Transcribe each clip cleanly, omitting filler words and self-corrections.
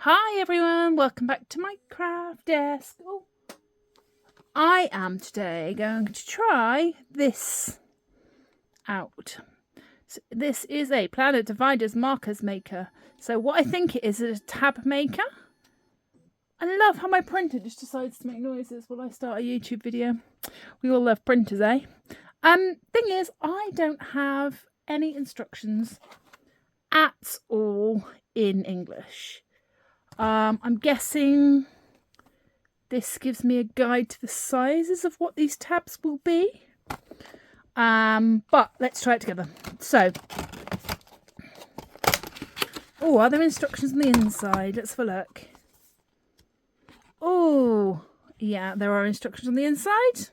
Hi everyone, welcome back to my craft desk. I am today going to try this out. So this is a Planet Dividers markers maker. So what I think it is a tab maker. I love how my printer just decides to make noises while I start a YouTube video. We all love printers, eh? Thing is, I don't have any instructions at all in English. I'm guessing this gives me a guide to the sizes of what these tabs will be. But let's try it together. So, are there instructions on the inside? Let's have a look. Oh, yeah, there are instructions on the inside.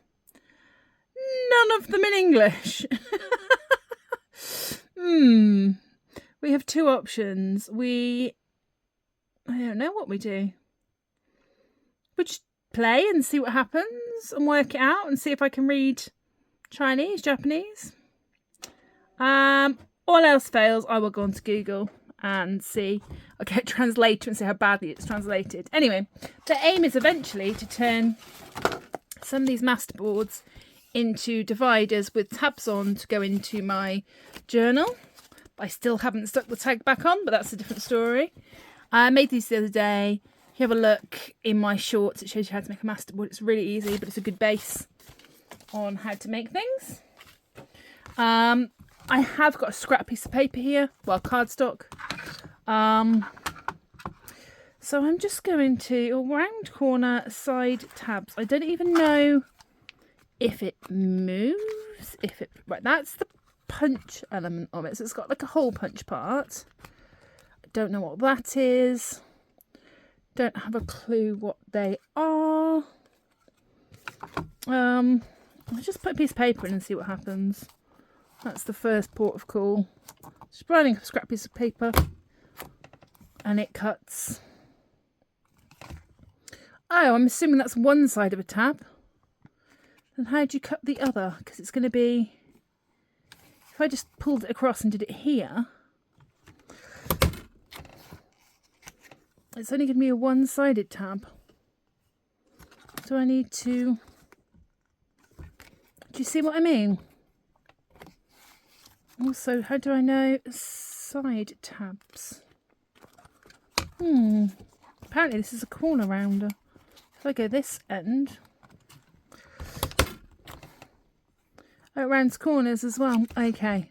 None of them in English. We have two options. I don't know what we do. We just play and see what happens and work it out and see if I can read Chinese, Japanese. All else fails, I will go onto Google and see. I'll get a translator and see how badly it's translated. Anyway, the aim is eventually to turn some of these masterboards into dividers with tabs on to go into my journal. I still haven't stuck the tag back on, but that's a different story. I made these the other day. If you have a look in my shorts, it shows you how to make a masterboard. It's really easy, but it's a good base on how to make things. I have got a scrap piece of paper here, well, cardstock. So I'm just going to round corner side tabs. I don't even know if it moves. Right, that's the punch element of it. So it's got like a hole punch part. I don't know what that is. Don't have a clue what they are. I'll just put a piece of paper in and see what happens. That's the first port of call. Just running a scrap piece of paper and it cuts. Oh, I'm assuming that's one side of a tab. Then how do you cut the other? Because it's going to be, if I just pulled it across and did it here, it's only going to be a one-sided tab. So I need to, do you see what I mean? Also, how do I know side tabs? Apparently this is a corner rounder. If I go this end, it rounds corners as well. Okay.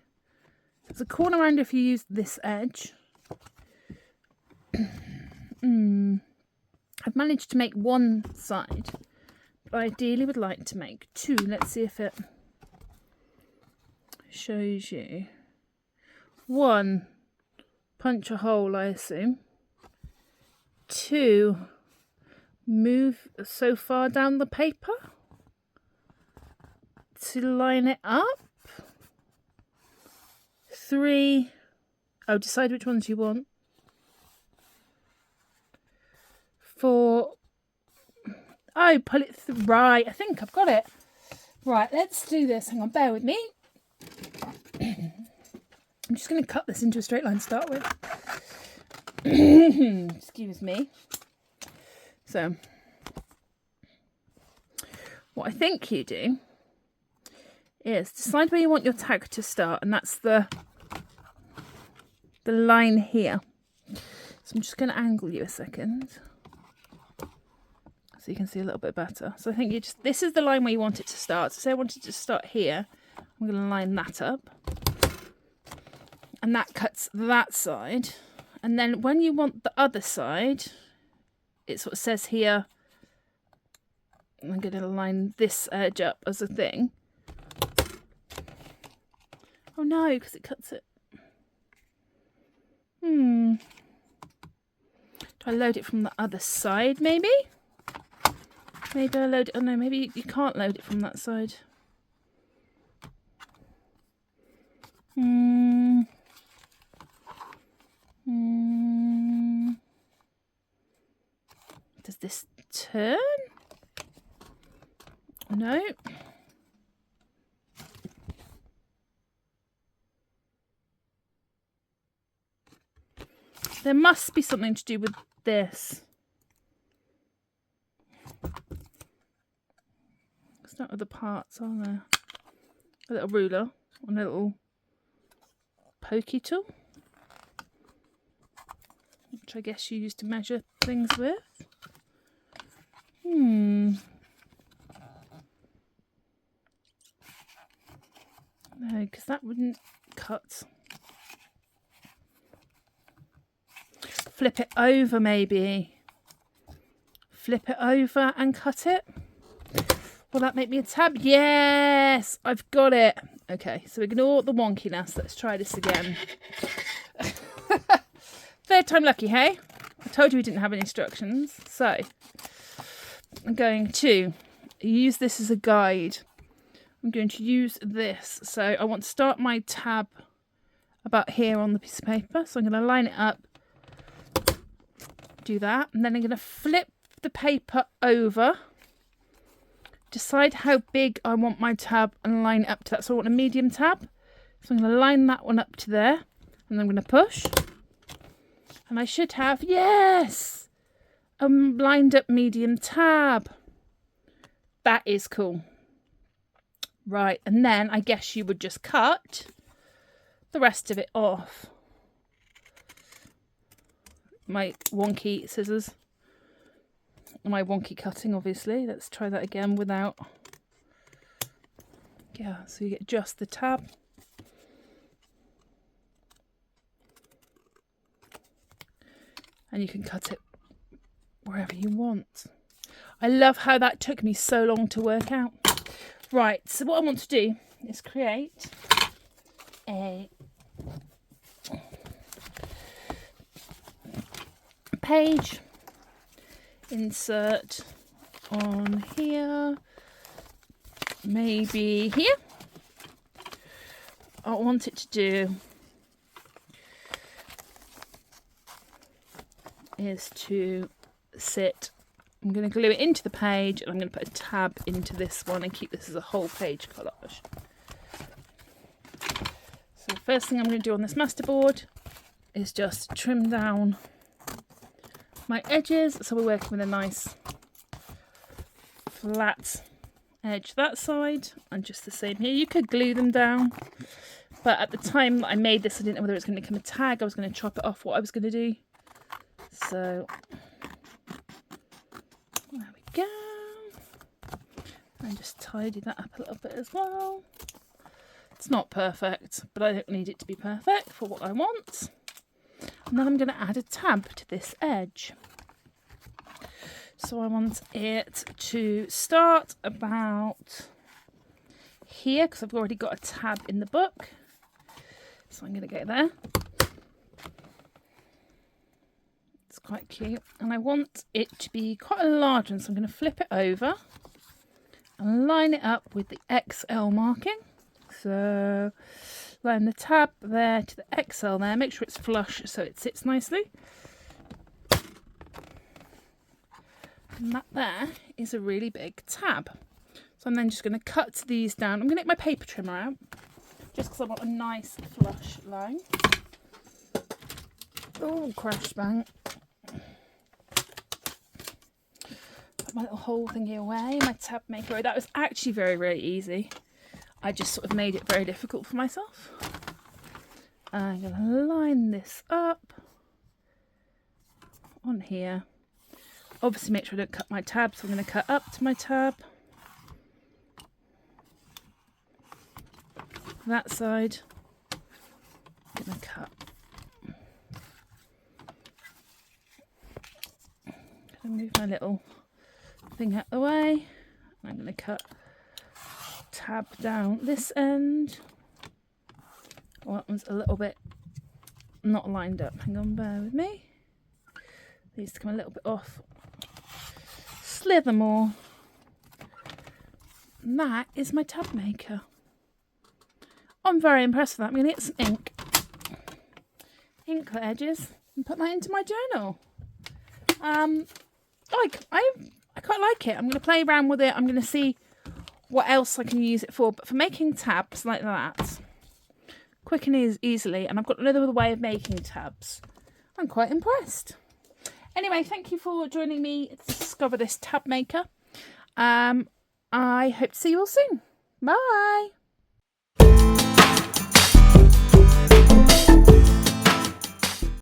So it's a corner rounder if you use this edge. I've managed to make one side, but I ideally would like to make two. Let's see if it shows you. One, punch a hole, I assume. Two, move so far down the paper to line it up. Three, decide which ones you want. Four, pull it through. Right, I think I've got it. Right, let's do this. Hang on, bear with me. I'm just going to cut this into a straight line to start with. Excuse me. So, what I think you do is decide where you want your tag to start, and that's the line here. So I'm just going to angle you a second so you can see a little bit better. So I think this is the line where you want it to start. So say I wanted to start here, I'm going to line that up. And that cuts that side. And then when you want the other side, it sort of says here, I'm going to line this edge up as a thing. Oh no, because it cuts it. Do I load it from the other side, maybe? Maybe I load it, oh no, maybe you can't load it from that side. Does this turn? No. There must be something to do with this. It's not other parts, are there? A little ruler and a little pokey tool, which I guess you use to measure things with. No, because that wouldn't cut. Flip it over, maybe. Flip it over and cut it. Will that make me a tab? Yes, I've got it. Okay, so ignore the wonkiness. Let's try this again. Third time lucky, hey? I told you we didn't have any instructions. So, I'm going to use this as a guide. I'm going to use this. So, I want to start my tab about here on the piece of paper. So, I'm going to line it up. Do that. And then I'm going to flip the paper over. Decide how big I want my tab and line it up to that. So I want a medium tab. So I'm going to line that one up to there. And I'm going to push. And I should have, yes, a lined up medium tab. That is cool. Right, and then I guess you would just cut the rest of it off. My wonky scissors. My wonky cutting, obviously. Let's try that again without. Yeah, so you get just the tab. And you can cut it wherever you want. I love how that took me so long to work out. Right, so what I want to do is create a page. Insert on here, maybe here. I want it to do is to sit. I'm going to glue it into the page and I'm going to put a tab into this one and keep this as a whole page collage. So the first thing I'm going to do on this masterboard is just trim down my edges, so we're working with a nice flat edge that side, and just the same here. You could glue them down, but at the time that I made this I didn't know whether it was going to become a tag. I was going to chop it off what I was going to do. So there we go, and just tidy that up a little bit as well. It's not perfect, but I don't need it to be perfect for what I want. And then I'm going to add a tab to this edge. So I want it to start about here, because I've already got a tab in the book. So I'm going to go there. It's quite cute. And I want it to be quite a large one, so I'm going to flip it over and line it up with the XL marking. So line the tab there to the XL there, make sure it's flush so it sits nicely. And that there is a really big tab. So I'm then just going to cut these down. I'm going to get my paper trimmer out, just because I want a nice flush line. Oh, crash bang. Put my little hole thingy away, my tab maker away. That was actually very, very easy. I just sort of made it very difficult for myself. I'm going to line this up on here. Obviously make sure I don't cut my tab, so I'm going to cut up to my tab. That side, I'm going to cut. I'm going to move my little thing out the way. I'm going to cut tab down this end. Well, that one's a little bit not lined up. Hang on, bear with me. Needs to come a little bit off. Slither more. And that is my tab maker. I'm very impressed with that. I'm going to get some ink. Ink the edges and put that into my journal. I quite like it. I'm going to play around with it. I'm going to see what else I can use it for. But for making tabs like that, quick and easily, and I've got another way of making tabs. I'm quite impressed. Anyway, thank you for joining me to discover this tab maker. I hope to see you all soon. Bye.